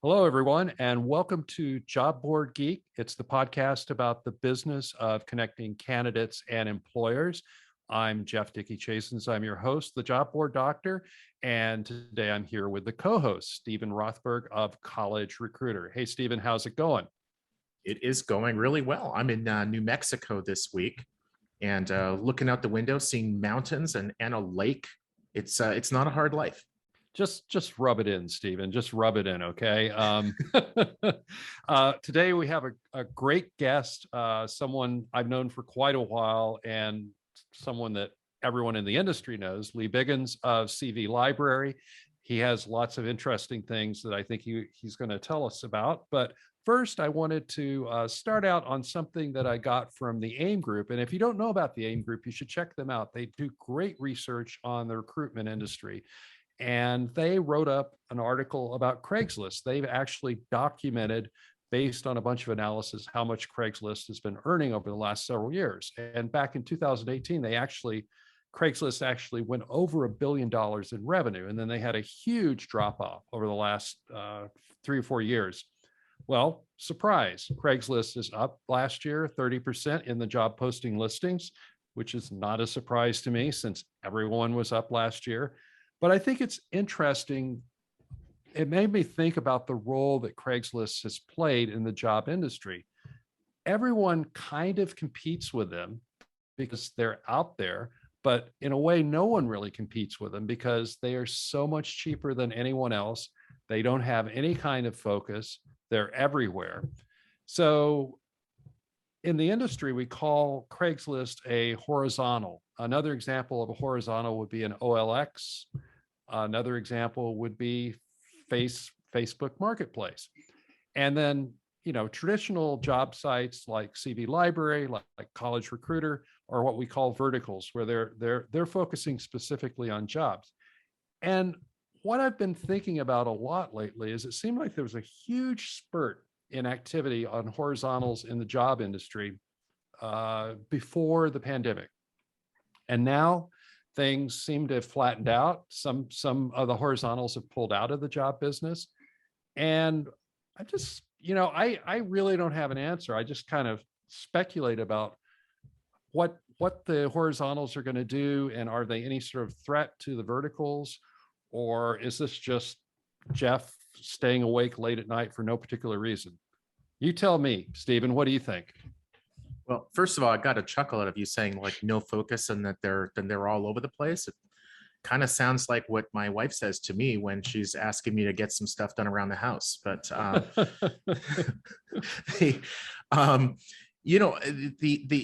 Hello, everyone, and welcome to JobBoardGeek. It's the podcast about the business of connecting candidates and employers. I'm Jeff Dickey Chasins. I'm your host, the Job Board Doctor, and today I'm here with the co-host, Stephen Rothberg of College Recruiter. Hey, Stephen, how's it going? It is going really well. I'm in New Mexico this week, and looking out the window, seeing mountains and a lake. It's not a hard life. Just rub it in, Stephen. Just rub it in, okay? Today we have a great guest, someone I've known for quite a while, and someone that everyone in the industry knows, Lee Biggins of CV Library. He has lots of interesting things that I think he's going to tell us about. But first, I wanted to start out on something that I got from the AIM Group. And if you don't know about the AIM Group, you should check them out. They do great research on the recruitment industry. And they wrote up an article about Craigslist. They've actually documented, based on a bunch of analysis, how much Craigslist has been earning over the last several years. And back in 2018, Craigslist actually went over $1 billion in revenue. And then they had a huge drop off over the last 3 or 4 years. Well, surprise, Craigslist is up last year, 30% in the job posting listings, which is not a surprise to me since everyone was up last year. But I think it's interesting. It made me think about the role that Craigslist has played in the job industry. Everyone kind of competes with them because they're out there, but in a way, no one really competes with them because they are so much cheaper than anyone else. They don't have any kind of focus. They're everywhere. So in the industry, we call Craigslist a horizontal. Another example of a horizontal would be an OLX. Another example would be Facebook Marketplace. And then, traditional job sites like CV Library, like College Recruiter, are what we call verticals, where they're focusing specifically on jobs. And what I've been thinking about a lot lately is it seemed like there was a huge spurt in activity on horizontals in the job industry before the pandemic. And now things seem to have flattened out. Some of the horizontals have pulled out of the job business. And I just, I really don't have an answer. I just kind of speculate about what the horizontals are going to do. And are they any sort of threat to the verticals? Or is this just Jeff staying awake late at night for no particular reason? You tell me, Stephen, what do you think? Well, first of all, I got a chuckle out of you saying like no focus and that they're all over the place. It kind of sounds like what my wife says to me when she's asking me to get some stuff done around the house. But the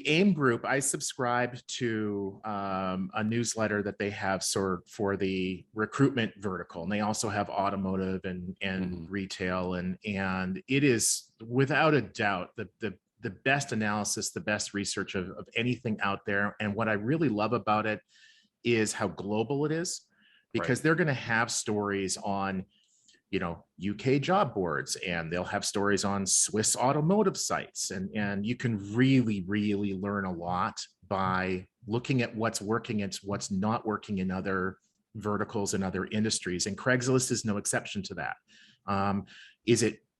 AIM Group, I subscribe to a newsletter that they have for the recruitment vertical, and they also have automotive and retail, and it is without a doubt the best analysis, the best research of anything out there. And what I really love about it is how global it is, because they're going to have stories on, UK job boards, and they'll have stories on Swiss automotive sites. And you can really, really learn a lot by looking at what's working and what's not working in other verticals and other industries. And Craigslist is no exception to that.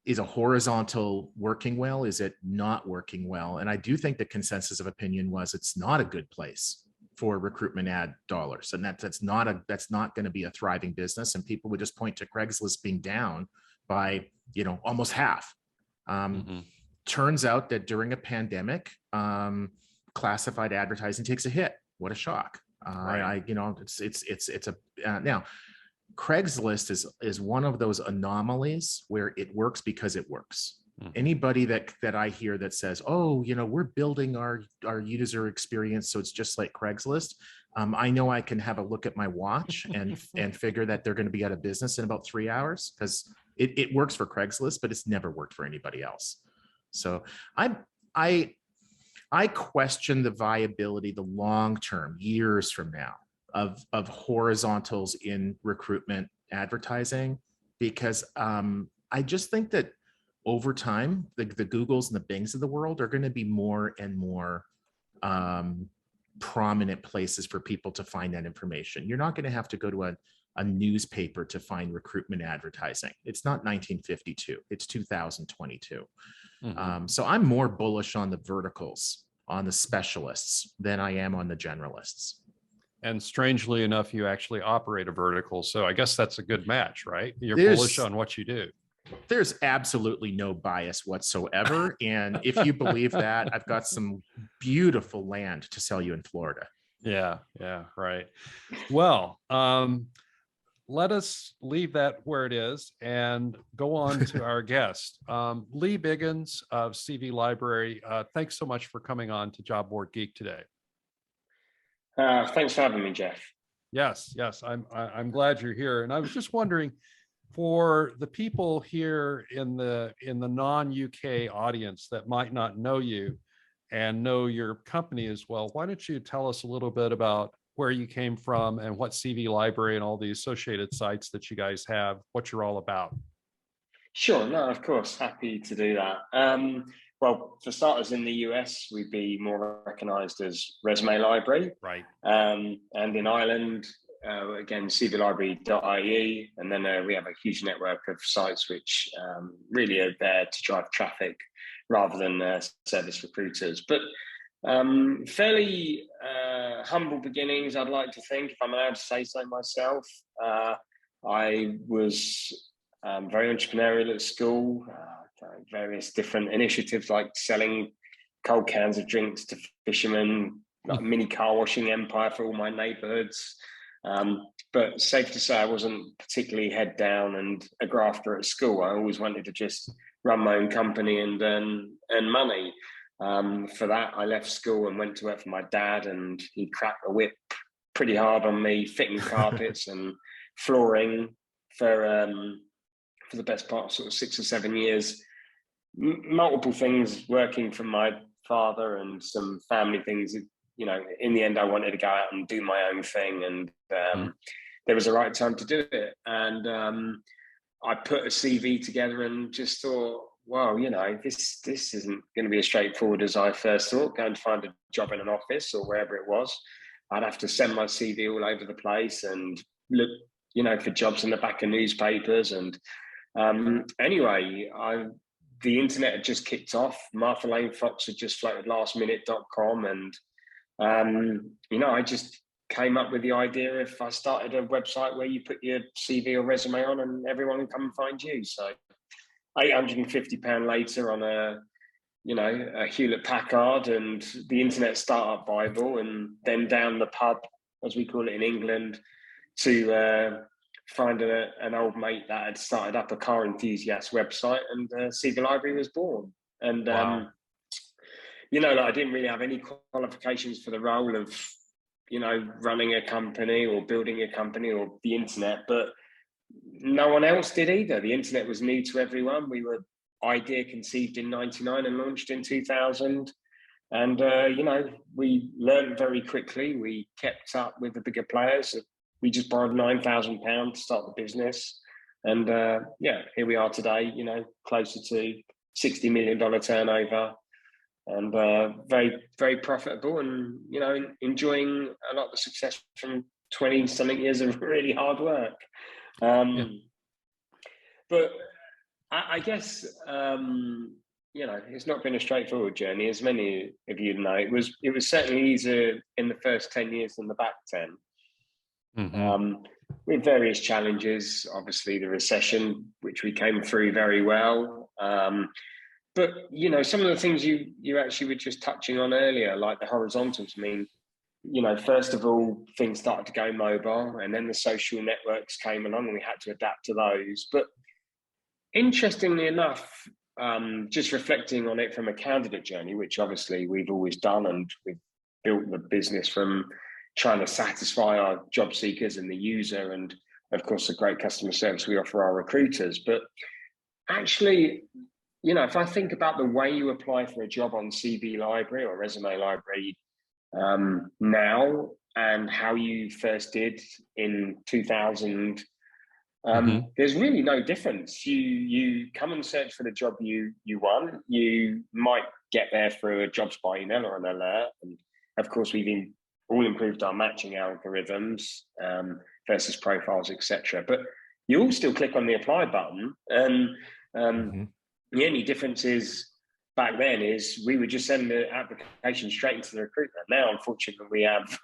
Is a horizontal working well? Is it not working well? And I do think the consensus of opinion was it's not a good place for recruitment ad dollars, and that's not going to be a thriving business. And people would just point to Craigslist being down by almost half. Turns out that during a pandemic, classified advertising takes a hit. What a shock! Now. Craigslist is one of those anomalies where it works because it works. Anybody that I hear that says, oh, we're building our user experience so it's just like Craigslist, I know I can have a look at my watch and figure that they're going to be out of business in about 3 hours, because it works for Craigslist, but it's never worked for anybody else. So I question the viability, the long term, years from now, of horizontals in recruitment advertising, because I just think that over time, the Googles and the Bings of the world are going to be more and more prominent places for people to find that information. You're not going to have to go to a newspaper to find recruitment advertising. It's not 1952, it's 2022. So I'm more bullish on the verticals, on the specialists, than I am on the generalists. And strangely enough, you actually operate a vertical. So I guess that's a good match, right? You're bullish on what you do. There's absolutely no bias whatsoever. And if you believe that, I've got some beautiful land to sell you in Florida. Yeah, right. Well, let us leave that where it is and go on to our guest, Lee Biggins of CV Library. Thanks so much for coming on to Job Board Geek today. Thanks for having me, Jeff. Yes, I'm glad you're here. And I was just wondering, for the people here in the non-UK audience that might not know you and know your company as well, why don't you tell us a little bit about where you came from and what CV Library and all the associated sites that you guys have, what you're all about? Sure, no, of course, happy to do that. Well, for starters, in the US, we'd be more recognized as Resume Library. Right. And in Ireland, again, cvlibrary.ie. And then we have a huge network of sites which really are there to drive traffic rather than service recruiters. But fairly humble beginnings, I'd like to think, if I'm allowed to say so myself. I was very entrepreneurial at school, various different initiatives like selling cold cans of drinks to fishermen, like a mini car washing empire for all my neighborhoods. But safe to say, I wasn't particularly head down and a grafter at school. I always wanted to just run my own company and earn money. For that, I left school and went to work for my dad, and he cracked the whip pretty hard on me, fitting carpets and flooring for the best part of sort of 6 or 7 years. Multiple things working for my father and some family things. You know, in the end, I wanted to go out and do my own thing, and there was the right time to do it. And I put a CV together and just thought, well, you know, this isn't going to be as straightforward as I first thought. Going to find a job in an office or wherever it was, I'd have to send my CV all over the place and look, you know, for jobs in the back of newspapers. And anyway, the internet had just kicked off. Martha Lane Fox had just floated lastminute.com, and you know, I just came up with the idea if I started a website where you put your CV or resume on and everyone can come and find you. So £850 later on a Hewlett Packard and the Internet Startup Bible, and then down the pub, as we call it in England, to find an old mate that had started up a car enthusiast website, and CV Library was born. And wow. You know, like, I didn't really have any qualifications for the role of, you know, running a company or building a company or the internet, but no one else did either. The internet was new to everyone. We were idea conceived in 99 and launched in 2000. And, you know, we learned very quickly. We kept up with the bigger players. We just borrowed £9,000 to start the business. And yeah, here we are today, you know, closer to $60 million turnover, and very, very profitable, and, you know, enjoying a lot of the success from 20 something years of really hard work. But I guess, you know, it's not been a straightforward journey, as many of you know. It was certainly easier in the first 10 years than the back 10. With various challenges, obviously the recession, which we came through very well. But, you know, some of the things you actually were just touching on earlier, like the horizontals, I mean, you know, first of all, things started to go mobile, and then the social networks came along and we had to adapt to those. But interestingly enough, just reflecting on it from a candidate journey, which obviously we've always done, and we've built the business from trying to satisfy our job seekers and the user, and of course the great customer service we offer our recruiters. But actually, you know, if I think about the way you apply for a job on CV Library or Resume Library now, and how you first did in 2000, there's really no difference. You come and search for the job you want. You might get there through a jobs by email or an alert, and of course we've all improved our matching algorithms. versus profiles, etc. But you all still click on the apply button, and the only difference is back then is we would just send the application straight into the recruiter. Now, unfortunately, we have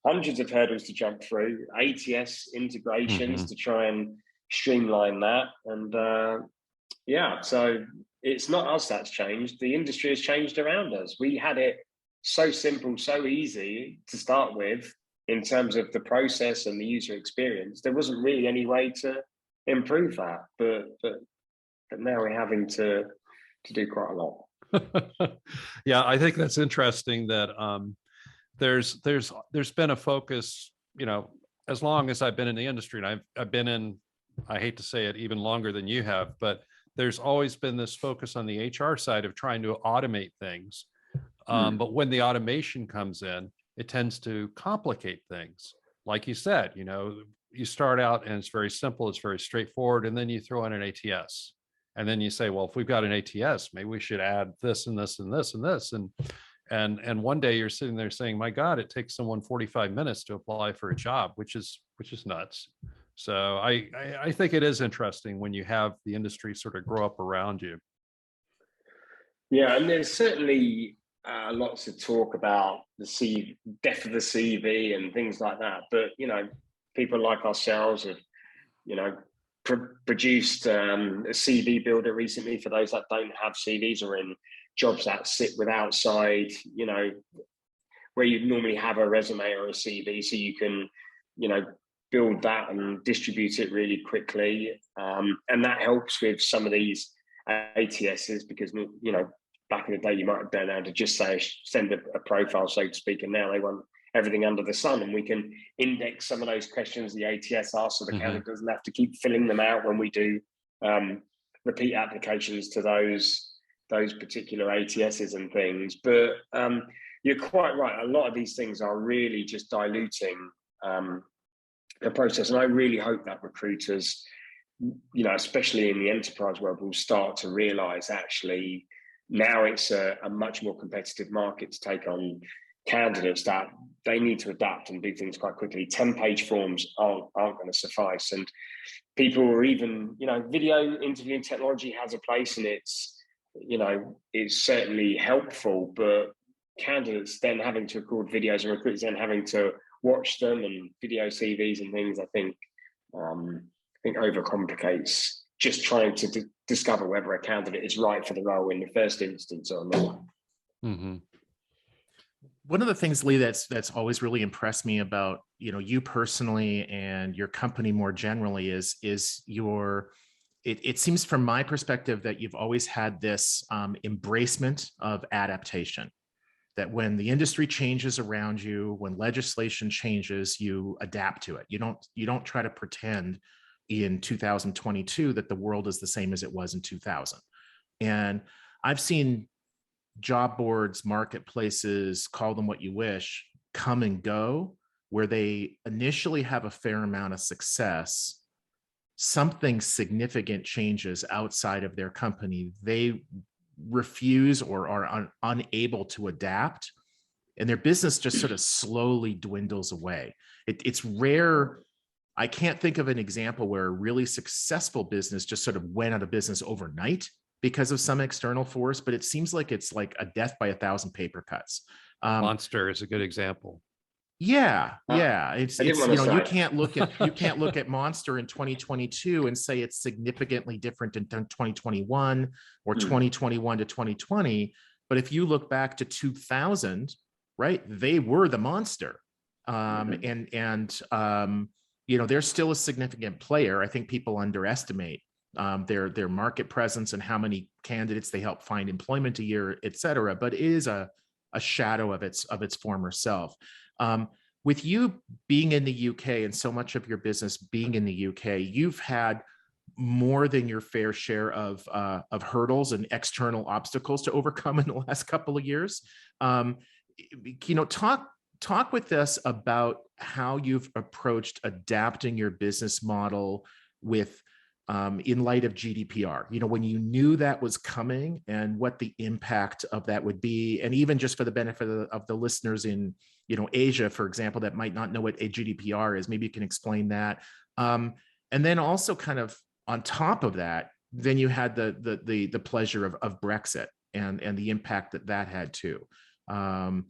hundreds of hurdles to jump through, ATS integrations to try and streamline that. And so it's not us that's changed. The industry has changed around us. We had it so simple, so easy to start with in terms of the process and the user experience. There wasn't really any way to improve that, but now we're having to do quite a lot. Yeah, I think that's interesting that there's been a focus, as long as I've been in the industry, and I've been in, I hate to say it, even longer than you have, but there's always been this focus on the HR side of trying to automate things. But when the automation comes in, it tends to complicate things. Like you said, you start out and it's very simple, it's very straightforward, and then you throw in an ATS. And then you say, well, if we've got an ATS, maybe we should add this and this and this and this. And one day you're sitting there saying, my God, it takes someone 45 minutes to apply for a job, which is nuts. So I think it is interesting when you have the industry sort of grow up around you. Yeah, and there's certainly lots of talk about the death of the CV and things like that. But, people like ourselves have, produced a CV builder recently for those that don't have CVs or in jobs that sit with outside, where you normally have a resume or a CV, so you can, build that and distribute it really quickly. And that helps with some of these ATSs because, back in the day, you might have been able to just send a profile, so to speak, and now they want everything under the sun, and we can index some of those questions the ATS asks, so the candidate doesn't have to keep filling them out when we do repeat applications to those particular ATSs and things. But you're quite right. A lot of these things are really just diluting the process, and I really hope that recruiters, especially in the enterprise world, will start to realise actually now it's a much more competitive market to take on candidates that they need to adapt and do things quite quickly. 10-page forms aren't going to suffice, and people are even, video interviewing technology has a place, and it's certainly helpful, but candidates then having to record videos and recruiters then having to watch them and video CVs and things, I think overcomplicates just trying to discover whether a candidate is right for the role in the first instance or not. One of the things, Lee, that's always really impressed me about you personally and your company more generally is your. It seems from my perspective that you've always had this embracement of adaptation. That when the industry changes around you, when legislation changes, you adapt to it. You don't try to pretend in 2022 that the world is the same as it was in 2000. And I've seen job boards, marketplaces, call them what you wish, come and go, where they initially have a fair amount of success. Something significant changes outside of their company. They refuse or are unable to adapt, and their business just sort of slowly dwindles away. It's rare. I can't think of an example where a really successful business just sort of went out of business overnight because of some external force, but it seems like it's like a death by 1,000 paper cuts. Monster is a good example. Yeah. It's you can't look at Monster in 2022 and say it's significantly different in 2021 or 2021 to 2020. But if you look back to 2000, right, they were the monster. They're still a significant player. I think people underestimate their market presence and how many candidates they help find employment a year, et cetera. But it is a shadow of its former self. With you being in the UK and so much of your business being in the UK, you've had more than your fair share of hurdles and external obstacles to overcome in the last couple of years. Talk with us about how you've approached adapting your business model with in light of GDPR, when you knew that was coming and what the impact of that would be. And even just for the benefit of the listeners in, Asia, for example, that might not know what a GDPR is, maybe you can explain that. And then also kind of on top of that, then you had the pleasure of Brexit and the impact that had too. So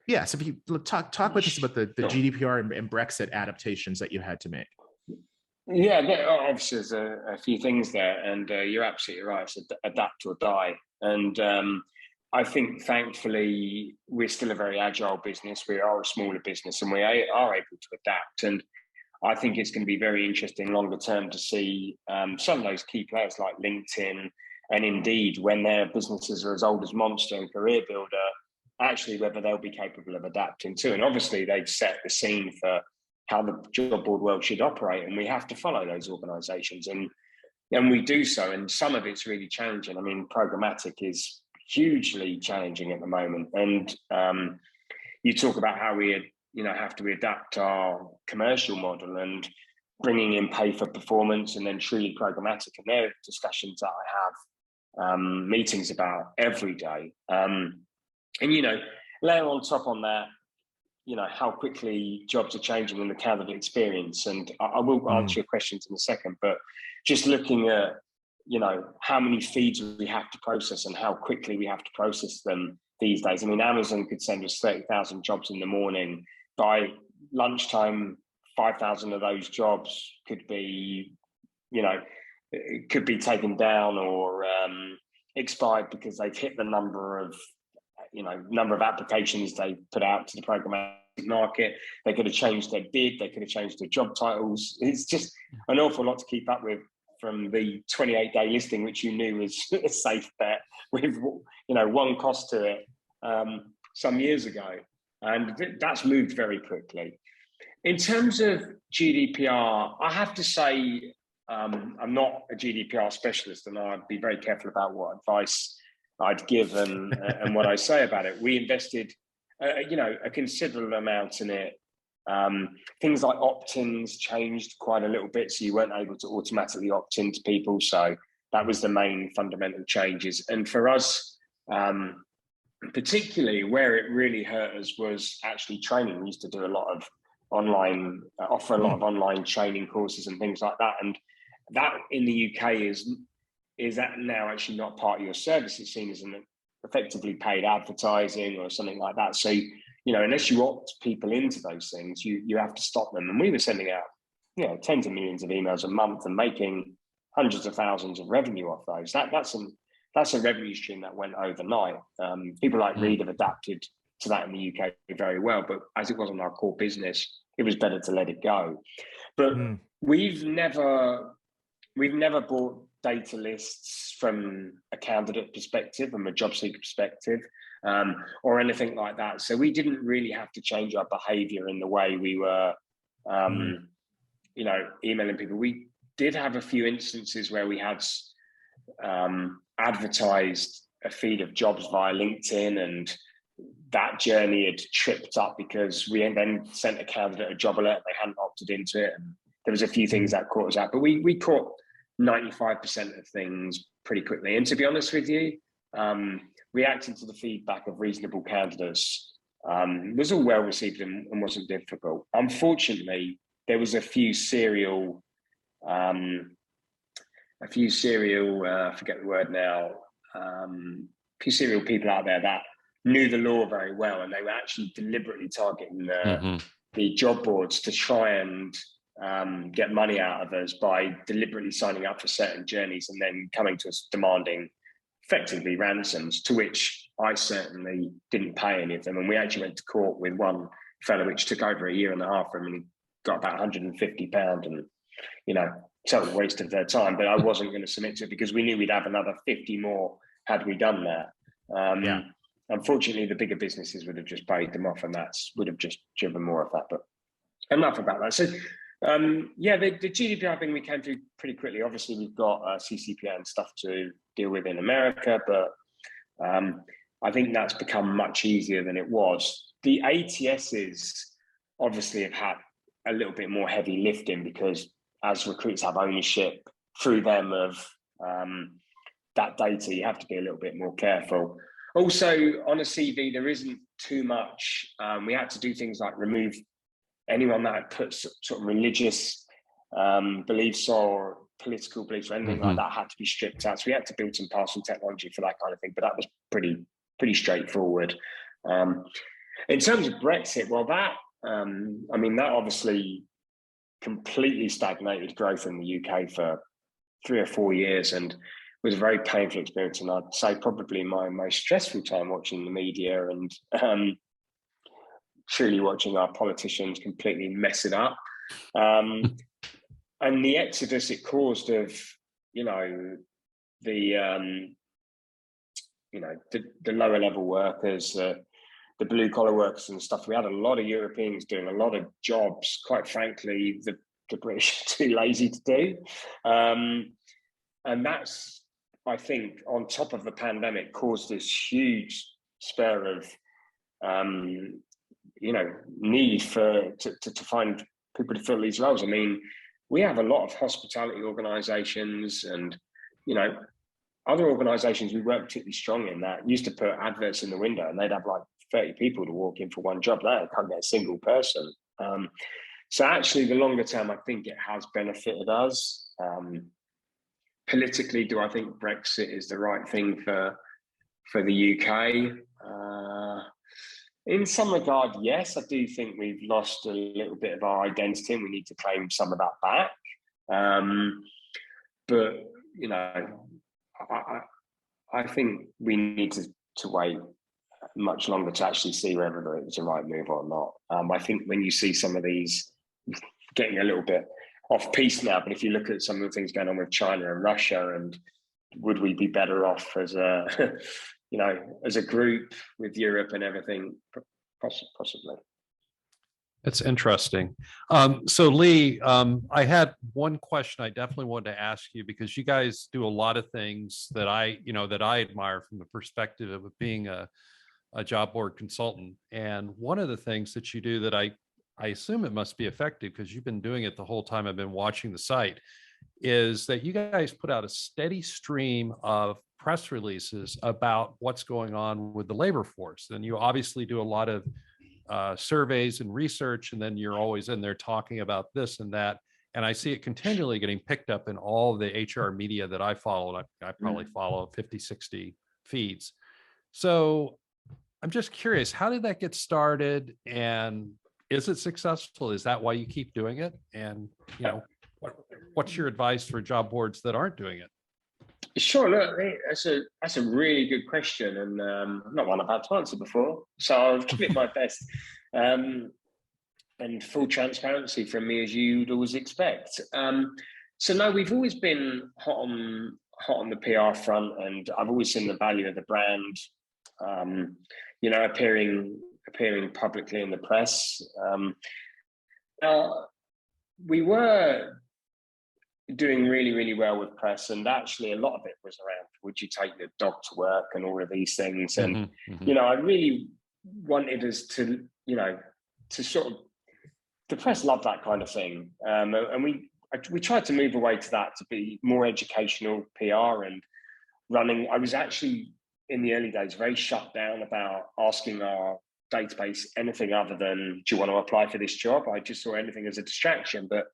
if you talk with us about the GDPR and Brexit adaptations that you had to make. Yeah, obviously there's a few things there, and you're absolutely right. It's adapt or die. And I think, thankfully, we're still a very agile business. We are a smaller business, and we are able to adapt. And I think it's going to be very interesting longer term to see some of those key players like LinkedIn and Indeed, when their businesses are as old as Monster and Career Builder, actually whether they'll be capable of adapting too. And obviously they've set the scene for how the job board world should operate, and we have to follow those organizations, and we do so. And some of it's really challenging. I mean, programmatic is hugely challenging at the moment, and you talk about how we have to adapt our commercial model and bringing in pay for performance and then truly programmatic, and they're discussions that I have meetings about every day. And layer on top on that, how quickly jobs are changing in the candidate experience. And I will answer your questions in a second, but just looking at, how many feeds we have to process and how quickly we have to process them these days. I mean, Amazon could send us 30,000 jobs in the morning. By lunchtime, 5,000 of those jobs could be, could be taken down or expired because they've hit the number of applications they put out to the programmatic market. They could have changed their bid, they could have changed their job titles. It's just an awful lot to keep up with from the 28-day listing, which you knew was a safe bet with one cost to it some years ago. And that's moved very quickly. In terms of GDPR, I have to say I'm not a GDPR specialist, and I'd be very careful about what advice I'd give and what I say about it. We invested, a considerable amount in it. Things like opt-ins changed quite a little bit, so you weren't able to automatically opt into people. So that was the main fundamental changes. And for us, particularly where it really hurt us was actually training. We used to do a lot of offer a lot of online training courses and things like that. And that in the UK is that now actually not part of your service. It's seen as an effectively paid advertising or something like that. So, unless you opt people into those things, you have to stop them. And we were sending out, tens of millions of emails a month and making hundreds of thousands of revenue off those. That's a revenue stream that went overnight. People like Reed have adapted to that in the UK very well, but as it wasn't our core business, it was better to let it go. But we've never bought data lists from a candidate perspective, from a job seeker perspective, or anything like that. So we didn't really have to change our behavior in the way we were, emailing people. We did have a few instances where we had advertised a feed of jobs via LinkedIn, and that journey had tripped up because we then sent a candidate a job alert. They hadn't opted into it. And there was a few things that caught us out, but we caught 95% of things pretty quickly. And to be honest with you, reacting to the feedback of reasonable candidates was all well received and wasn't difficult. Unfortunately, there was a few serial, I forget the word now, few serial people out there that knew the law very well, and they were actually deliberately targeting the job boards to try and get money out of us by deliberately signing up for certain journeys and then coming to us demanding effectively ransoms, to which I certainly didn't pay any of them. And we actually went to court with one fellow, which took over a year and a half from him, and he got about £150 and, total waste of their time. But I wasn't going to submit to it because we knew we'd have another 50 more had we done that. Unfortunately, the bigger businesses would have just paid them off, and that would have just driven more of that. But enough about that. So, the GDPR thing we came through pretty quickly. Obviously, we've got CCPA and stuff to deal with in America, but I think that's become much easier than it was. The ATSs obviously have had a little bit more heavy lifting because as recruits have ownership through them of that data, you have to be a little bit more careful. Also, on a CV, there isn't too much. We had to do things like remove anyone that had put sort of religious beliefs or political beliefs or anything like that had to be stripped out. So we had to build some passing technology for that kind of thing, but that was pretty straightforward. In terms of Brexit, well, that I mean, that obviously completely stagnated growth in the UK for 3 or 4 years, and was a very painful experience. And I'd say probably my most stressful time watching the media and truly watching our politicians completely mess it up. And the exodus it caused of, the lower level workers, the blue collar workers and stuff. We had a lot of Europeans doing a lot of jobs, quite frankly, the British are too lazy to do. And that's, I think, on top of the pandemic, caused this huge spur of, need to find people to fill these roles. I mean, we have a lot of hospitality organisations and, other organisations we weren't particularly strong in that used to put adverts in the window and they'd have like 30 people to walk in for one job. Now they can't get a single person. So actually, the longer term, I think it has benefited us. Politically, do I think Brexit is the right thing for the UK? In some regard, yes. I do think we've lost a little bit of our identity and we need to claim some of that back. But, I think we need to wait much longer to actually see whether it's the right move or not. I think when you see some of these getting a little bit off piece now, but if you look at some of the things going on with China and Russia, and would we be better off as a, as a group with Europe and everything? Possibly. It's interesting. So Lee, I had one question I definitely wanted to ask you, because you guys do a lot of things that I admire from the perspective of being a job board consultant. And one of the things that you do that I assume it must be effective, because you've been doing it the whole time I've been watching the site, is that you guys put out a steady stream of press releases about what's going on with the labor force. And you obviously do a lot of surveys and research, and then you're always in there talking about this and that. And I see it continually getting picked up in all the HR media that I follow. And I probably follow 50, 60 feeds. So I'm just curious, how did that get started? And is it successful? Is that why you keep doing it? And, what's your advice for job boards that aren't doing it? Sure. Look, that's a really good question, and not one I've had to answer before. So I'll give it my best. And full transparency from me, as you'd always expect. So no, we've always been hot on the PR front, and I've always seen the value of the brand. Appearing publicly in the press. Now, we were doing really, really well with press, and actually a lot of it was around, would you take your dog to work and all of these things. And I really wanted us to sort of, the press loved that kind of thing, and we tried to move away to that, to be more educational PR and running. I was actually in the early days very shut down about asking our database anything other than, do you want to apply for this job? I just saw anything as a distraction. But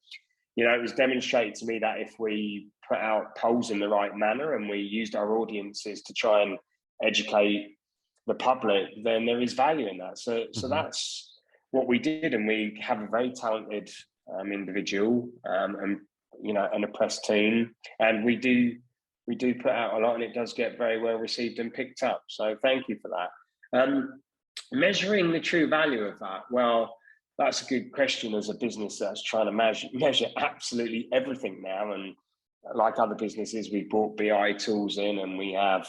it was demonstrated to me that if we put out polls in the right manner and we used our audiences to try and educate the public, then there is value in that. So that's what we did, and we have a very talented individual and a press team, and we do put out a lot, and it does get very well received and picked up. So thank you for that. Measuring the true value of that, well, that's a good question as a business that's trying to measure absolutely everything now. And like other businesses, we brought BI tools in, and we have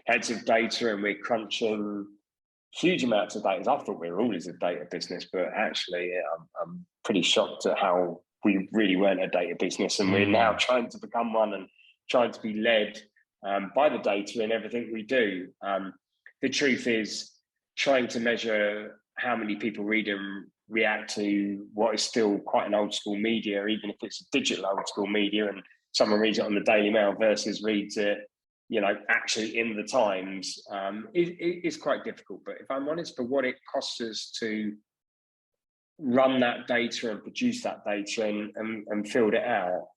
heads of data, and we're crunching huge amounts of data. I thought we were always a data business, but actually I'm pretty shocked at how we really weren't a data business, and we're now trying to become one and trying to be led by the data in everything we do. The truth is, trying to measure how many people read and react to what is still quite an old school media, even if it's a digital old school media, and someone reads it on the Daily Mail versus reads it, actually in the Times, is quite difficult. But if I'm honest, for what it costs us to run that data and produce that data and fill it out,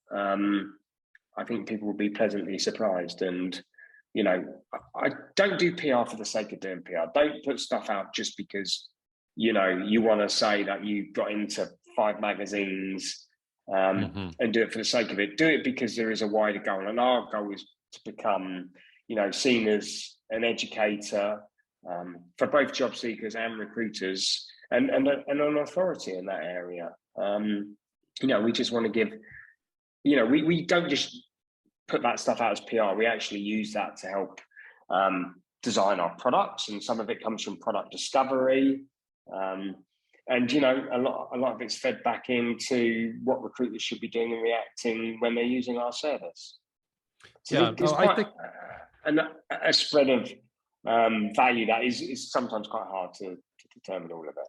I think people will be pleasantly surprised. And, I don't do PR for the sake of doing PR. Don't put stuff out just because, you want to say that you got into 5 magazines and do it for the sake of it. Do it because there is a wider goal. And our goal is to become, seen as an educator for both job seekers and recruiters and an authority in that area. We just want to give, we don't just put that stuff out as PR. We actually use that to help design our products, and some of it comes from product discovery. And a lot of it's fed back into what recruiters should be doing and reacting when they're using our service. So there's quite a spread of value that is sometimes quite hard to determine all of it.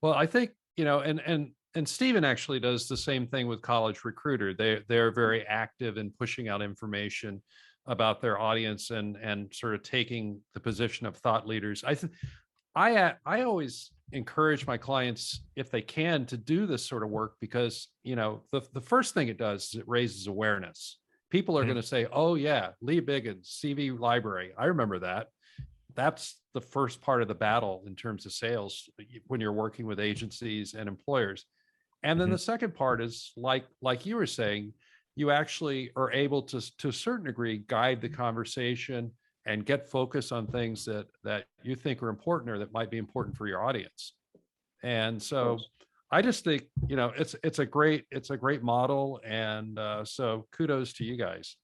Well, I think, and Stephen actually does the same thing with College Recruiter. They're very active in pushing out information about their audience and sort of taking the position of thought leaders. I always encourage my clients, if they can, to do this sort of work, because, the first thing it does is it raises awareness. People are going to say, oh yeah, Lee Biggins, CV library. I remember that. That's the first part of the battle in terms of sales when you're working with agencies and employers. And then the second part is like you were saying, you actually are able to a certain degree, guide the conversation and get focus on things that you think are important or that might be important for your audience. And so I just think, it's a great model. And so kudos to you guys.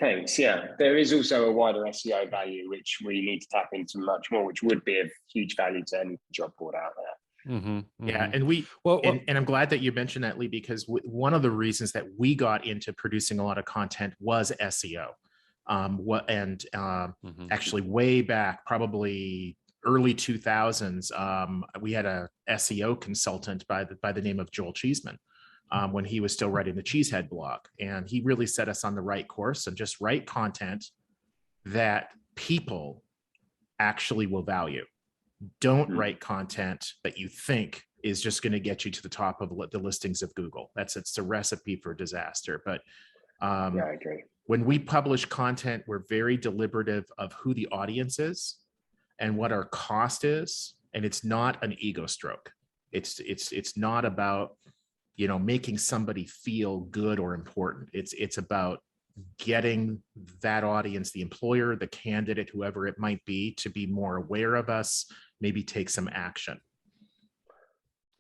Thanks. Yeah, there is also a wider SEO value, which we need to tap into much more, which would be of huge value to any job board out there. Yeah, and and I'm glad that you mentioned that, Lee, because one of the reasons that we got into producing a lot of content was SEO. Actually, way back, probably early 2000s, we had a SEO consultant by the name of Joel Cheeseman. When he was still writing the Cheesehead blog. And he really set us on the right course, and just write content that people actually will value. Don't write content that you think is just going to get you to the top of the listings of Google. It's a recipe for disaster. But I agree. When we publish content, we're very deliberative of who the audience is and what our cost is. And it's not an ego stroke. It's not about making somebody feel good or important. It's about getting that audience, the employer, the candidate, whoever it might be, to be more aware of us, maybe take some action.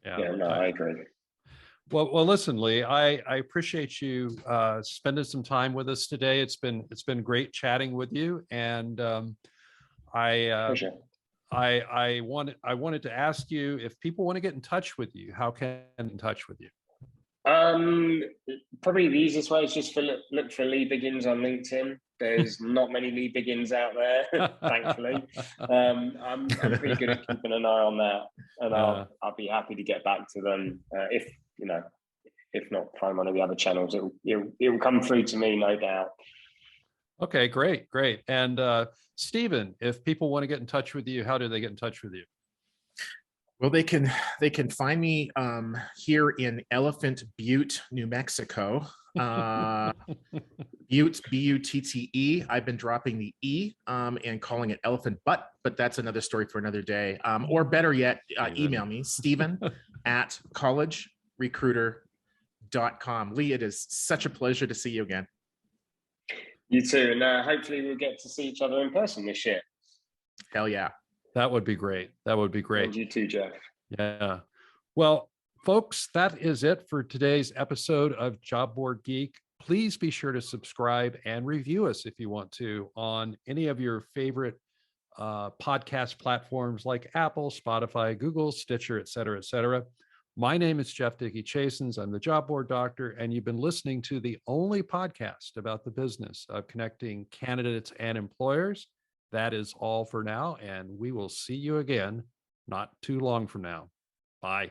Yeah, no, I agree. Well, listen, Lee, I appreciate you spending some time with us today. It's been great chatting with you, and I wanted to ask you, if people want to get in touch with you, how can they get in touch with you? Probably the easiest way is just look for Lee Biggins on LinkedIn. There's not many Lee Biggins out there, thankfully. I'm pretty good at keeping an eye on that, and I'll be happy to get back to them if not find one of the other channels. It will come through to me, no doubt. Okay, great. And Stephen, if people want to get in touch with you, how do they get in touch with you? Well, they can find me here in Elephant Butte, New Mexico. Butte, B-U-T-T-E. I've been dropping the E and calling it Elephant Butt, but that's another story for another day. Or better yet, email me, Stephen@collegerecruiter.com. Lee, it is such a pleasure to see you again. You too, and hopefully we'll get to see each other in person this year. Hell yeah. That would be great. And you too, Jeff. Yeah. Well, folks, that is it for today's episode of Job Board Geek. Please be sure to subscribe and review us if you want to on any of your favorite podcast platforms like Apple, Spotify, Google, Stitcher, et cetera, et cetera. My name is Jeff Dickey Chasins. I'm the Job Board Doctor, and you've been listening to the only podcast about the business of connecting candidates and employers. That is all for now, and we will see you again not too long from now. Bye.